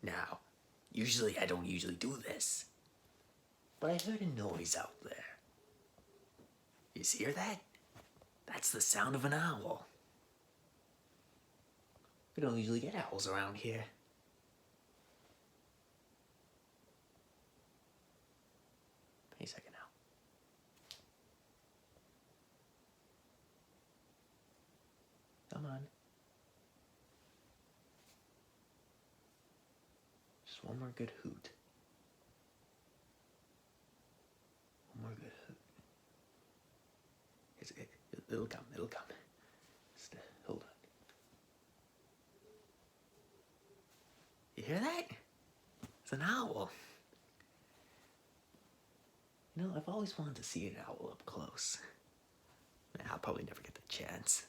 Now, usually I don't usually do this, but I heard a noise out there. You hear that? That's the sound of an owl. We don't usually get owls around here. Wait a second now. Come on. Just one more good hoot. One more good hoot. It'll come, it'll come. Just, hold on. You hear that? It's an owl. You know, I've always wanted to see an owl up close. I'll probably never get the chance.